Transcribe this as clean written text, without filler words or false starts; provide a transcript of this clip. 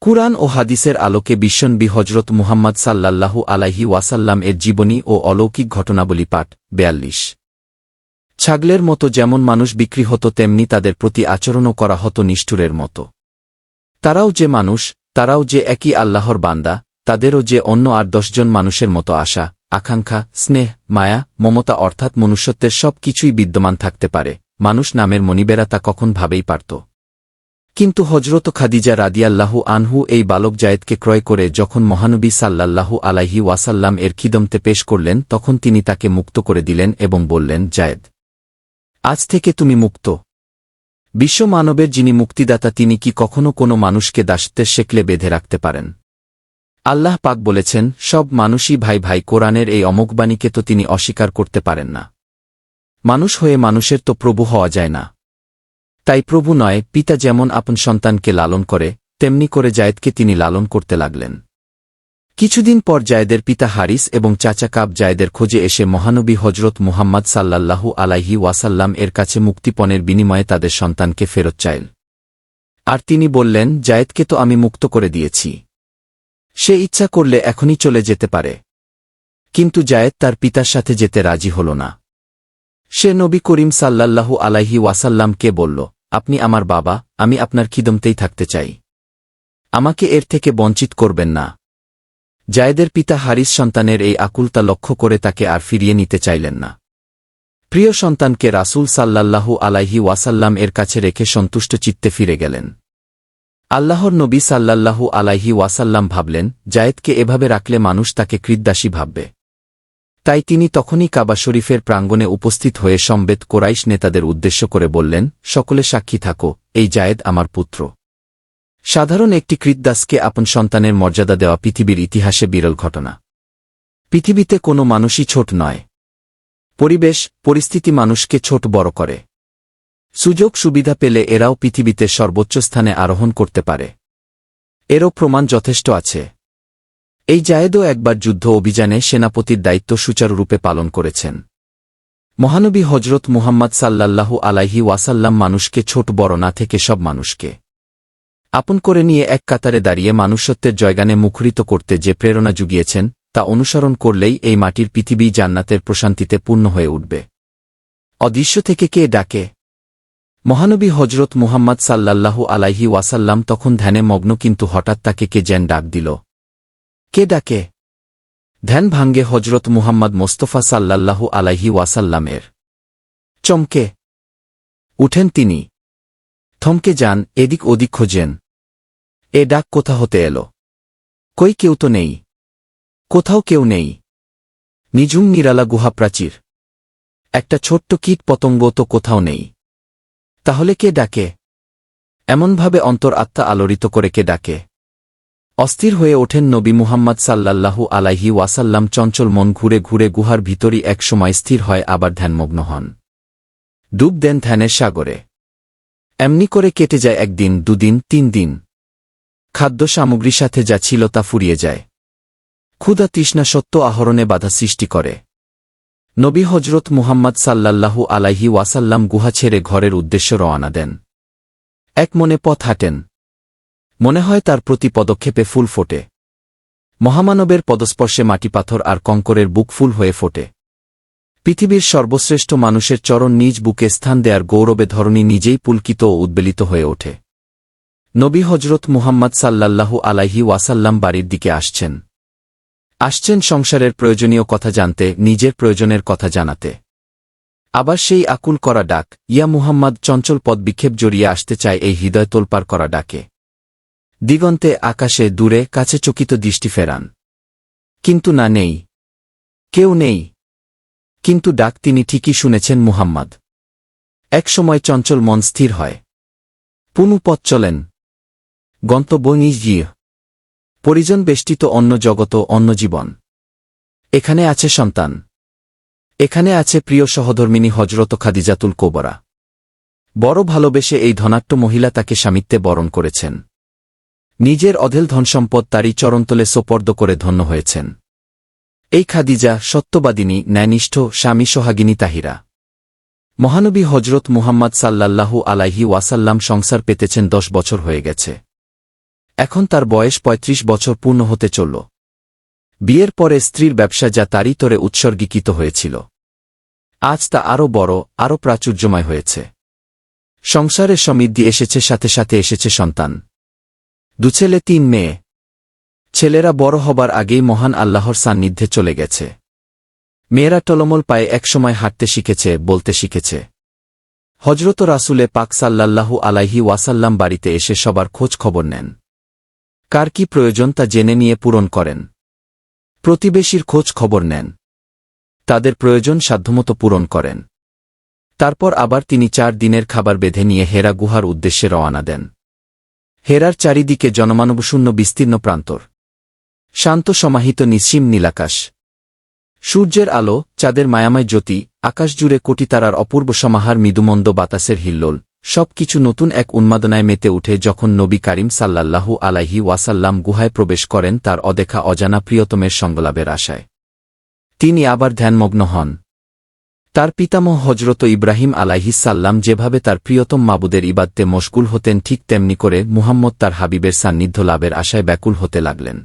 কুরআন ও হাদিসের আলোকে বিশ্বনবী হজরত মুহাম্মদ সাল্লাল্লাহু আলাইহি ওয়াসাল্লাম এর জীবনী ও অলৌকিক ঘটনাবলী পাঠ ৪২। ছাগলের মতো যেমন মানুষ বিক্রি হতো তেমনি তাদের প্রতি আচরণও করা হতো নিষ্ঠুরের মতো। তারাও যে মানুষ, তারাও যে একই আল্লাহর বান্দা, তাদেরও যে অন্য ৮-১০ জন মানুষের মতো আশা, আকাঙ্ক্ষা, স্নেহ, মায়া, মমতা অর্থাৎ মনুষ্যত্বের সব কিছুই বিদ্যমান থাকতে পারে, মানুষ নামের মনিবেরা তা কখন ভাবেই পারত। কিন্তু হজরত খাদিজা রাদিয়াল্লাহু আনহু এই বালক জায়েদকে ক্রয় করে যখন মহানবী সাল্লাল্লাহু আলাইহি ওয়াসাল্লাম এর খিদমতে পেশ করলেন তখন তিনি তাকে মুক্ত করে দিলেন এবং বললেন, জায়েদ, আজ থেকে তুমি মুক্ত। বিশ্ব মানবের যিনি মুক্তিদাতা তিনি কি কখনো কোনো মানুষকে দাসত্বের শেকলে বেঁধে রাখতে পারেন? আল্লাহ পাক বলেছেন, সব মানুষই ভাই ভাই। কোরআনের এই অমোঘবাণীকে তো তিনি অস্বীকার করতে পারেন না। মানুষ হয়ে মানুষের তো প্রভু হওয়া যায় না। তাই প্রভু নয়, পিতা যেমন আপন সন্তানকে লালন করে তেমনি করে জায়েদকে তিনি লালন করতে লাগলেন। কিছুদিন পর জায়েদের পিতা হারিস এবং চাচা কাব জায়েদের খোঁজে এসে মহানবী হজরত মুহাম্মদ সাল্লাল্লাহু আলাইহি ওয়াসাল্লাম এর কাছে মুক্তিপণের বিনিময়ে তাদের সন্তানকে ফেরত চাইল। আর তিনি বললেন, জায়েদকে তো আমি মুক্ত করে দিয়েছি, সে ইচ্ছা করলে এখনই চলে যেতে পারে। কিন্তু জায়েদ তার পিতার সাথে যেতে রাজি হল না। সে নবী করিম সাল্লাল্লাহু আলাইহি ওয়াসাল্লামকে বলল, আপনি আমার বাবা, আমি আপনার খিদমতেই থাকতে চাই, আমাকে এর থেকে বঞ্চিত করবেন না। জায়েদের পিতা হারিস সন্তানের এই আকুলতা লক্ষ্য করে তাকে আর ফিরিয়ে নিতে চাইলেন না। প্রিয় সন্তানকে রাসূল সাল্লাল্লাহু আলাইহি ওয়াসাল্লাম এর কাছে রেখে সন্তুষ্ট চিত্তে ফিরে গেলেন। আল্লাহর নবী সাল্লাল্লাহু আলাইহি ওয়াসাল্লাম ভাবলেন, জায়েদকে এভাবে রাখলে মানুষ তাকে কৃতদাসী ভাববে। তাই তিনি তখনই কাবা শরীফের প্রাঙ্গণে উপস্থিত হয়ে সমবেত কোরাইশ নেতাদের উদ্দেশ্য করে বললেন, সকলে সাক্ষী থাকো, এই জায়েদ আমার পুত্র। সাধারণ একটি কৃতদাসকে আপন সন্তানের মর্যাদা দেওয়া পৃথিবীর ইতিহাসে বিরল ঘটনা। পৃথিবীতে কোনো মানুষই ছোট নয়। পরিবেশ, পরিস্থিতি মানুষকে ছোট বড় করে। সুযোগ সুবিধা পেলে এরাও পৃথিবীতে সর্বোচ্চ স্থানে আরোহণ করতে পারে। এরও প্রমাণ যথেষ্ট আছে। এই জায়েদও একবার যুদ্ধ অভিযানে সেনাপতির দায়িত্ব সুচারুরূপে পালন করেছেন। মহানবী হজরত মুহাম্মদ সাল্লাল্লাহু আলাইহি ওয়াসাল্লাম মানুষকে ছোট বড় না থেকে সব মানুষকে আপন করে নিয়ে এক কাতারে দাঁড়িয়ে মানুষ্যত্বের জয়গানে মুখরিত করতে যে প্রেরণা জুগিয়েছেন তা অনুসরণ করলেই এই মাটির পৃথিবী জান্নাতের প্রশান্তিতে পূর্ণ হয়ে উঠবে। অদৃশ্য থেকে কে ডাকে? মহানবী হজরত মুহাম্মদ সাল্লাল্লাহু আলাইহি ওয়াসাল্লাম তখন ধ্যানে মগ্ন, কিন্তু হঠাৎ তাকে কে যেন ডাক দিল। কে ডাকে? ধ্যান ভাঙ্গে হজরত মুহাম্মদ মোস্তফা সাল্লাল্লাহু আলাইহি ওয়াসাল্লামের। চমকে উঠেন তিনি, থমকে যান, এদিক ওদিক খোঁজেন। এ ডাক কোথা হতে এলো? কই কেউ তো নেই, কোথাও কেউ নেই। নিঝুম নিরালা গুহা প্রাচীর, একটা ছোট্ট কীট পতঙ্গ তো কোথাও নেই। তাহলে কে ডাকে? এমনভাবে অন্তর আত্মা আলোড়িত করে কে ডাকে? অস্থির হয়ে ওঠেন নবী মুহাম্মদ সাল্লাল্লাহু আলাইহি ওয়াসাল্লাম। চঞ্চল মন ঘুরে ঘুরে গুহার ভিতরই এক সময় স্থির হয়, আবার ধ্যানমগ্ন হন। ডুব দেন ধ্যানের সাগরে। এমনি করে কেটে যায় একদিন, দুদিন, ৩ দিন। খাদ্য সামগ্রীর সাথে যা ছিল তা ফুরিয়ে যায়। ক্ষুধা তৃষ্ণা সত্য আহরণে বাধা সৃষ্টি করে। নবী হজরত মুহাম্মদ সাল্লাল্লাহু আলাইহি ওয়াসাল্লাম গুহা ছেড়ে ঘরের উদ্দেশ্য রওয়ানা দেন। এক মনে পথ হাঁটেন। মনে হয় তার প্রতি পদক্ষেপে ফুল ফোটে। মহামানবের পদস্পর্শে মাটি পাথর আর কঙ্করের বুক ফুল হয়ে ফোটে। পৃথিবীর সর্বশ্রেষ্ঠ মানুষের চরণ নিজ বুকে স্থান দেয়ার গৌরবে ধরণী নিজেই পুলকিত ও উদ্বেলিত হয়ে ওঠে। নবী হজরত মুহাম্মদ সাল্লাল্লাহু আলাইহি ওয়াসাল্লাম বাড়ির দিকে আসছেন। আসছেন সংসারের প্রয়োজনীয় কথা জানতে, নিজের প্রয়োজনের কথা জানাতে। আবার সেই আকুল করা ডাক, ইয়া মুহাম্মদ, চঞ্চল পদবিক্ষেপ জড়িয়ে আসতে চায় এই হৃদয় তোলপাড় করা ডাকে। দিগন্তে, আকাশে, দূরে, কাছে চকিত দৃষ্টি ফেরান। কিন্তু না, নেই, কেউ নেই। কিন্তু ডাক তিনি ঠিকই শুনেছেন মুহাম্মদ। এক সময় চঞ্চল মন স্থির হয়। পুনঃ পথ চলেন। গন্তব্য নিজ গিয়ে পরিজন বেষ্টিত অন্য জগত, অন্য জীবন। এখানে আছে সন্তান, এখানে আছে প্রিয় সহধর্মিনী হজরত খাদিজাতুল কোবরা। বড় ভালোবেসে এই ধনাঢ্য মহিলা তাকে স্বামিত্বে বরণ করেছেন। নিজের অঢেল ধনসম্পদ তারই চরণতলে সোপর্দ করে ধন্য হয়েছেন। এই খাদিজা সত্যবাদিনী, ন্যায়নিষ্ঠ, স্বামী সোহাগিনী তাহিরা। মহানবী হজরত মুহাম্মদ সাল্লাল্লাহু আলাইহি ওয়াসাল্লাম সংসার পেতেছেন 10 বছর হয়ে গেছে। এখন তার বয়স ৩৫ বছর পূর্ণ হতে চলল। বিয়ের পরে স্ত্রীর ব্যবসা যা তারই তরে উৎসর্গীকৃত হয়েছিল, আজ তা আরও বড়, আরও প্রাচুর্যময় হয়েছে। সংসারে সমৃদ্ধি এসেছে, সাথে সাথে এসেছে সন্তান। 2 ছেলে 3 মেয়ে। ছেলেরা বড় হবার আগেই মহান আল্লাহর সান্নিধ্যে চলে গেছে। মেয়েরা টলমল পায়ে একসময় হাঁটতে শিখেছে, বলতে শিখেছে। হজরত রাসূলে পাক সাল্লাল্লাহু আলাইহি ওয়াসাল্লাম বাড়িতে এসে সবার খোঁজ খবর নেন। কার কি প্রয়োজন তা জেনে নিয়ে পূরণ করেন। প্রতিবেশীর খোঁজ খবর নেন, তাদের প্রয়োজন সাধ্যমতো পূরণ করেন। তারপর আবার তিনি 4 দিনের খাবার বেঁধে নিয়ে হেরা গুহার উদ্দেশ্যে রওয়ানা দেন। হেরার চারিদিকে জনমানবশূন্য বিস্তীর্ণ প্রান্তর, শান্ত সমাহিত নিঃসীম নীলাকাশ, সূর্যের আলো, চাঁদের মায়াময় জ্যোতি, আকাশ জুড়ে কোটি তারার অপূর্ব সমাহার, মৃদুমন্দ বাতাসের হিল্লোল, সব কিছু নতুন এক উন্মাদনায় মেতে উঠে যখন নবী কারীম সাল্লাল্লাহু আলাইহি ওয়াসাল্লাম গুহায় প্রবেশ করেন তার অদেখা অজানা প্রিয়তমের সঙ্গলাভের আশায়। তিনি আবার ধ্যানমগ্ন হন। তার পিতামহ হজরত ইব্রাহিম আলাইহিস সাল্লাম যেভাবে তার প্রিয়তম মাবুদের ইবাদতে মশগুল হতেন, ঠিক তেমনি করে মুহাম্মদ তার হাবিবের সান্নিধ্য লাভের আশায় ব্যাকুল হতে লাগলেন।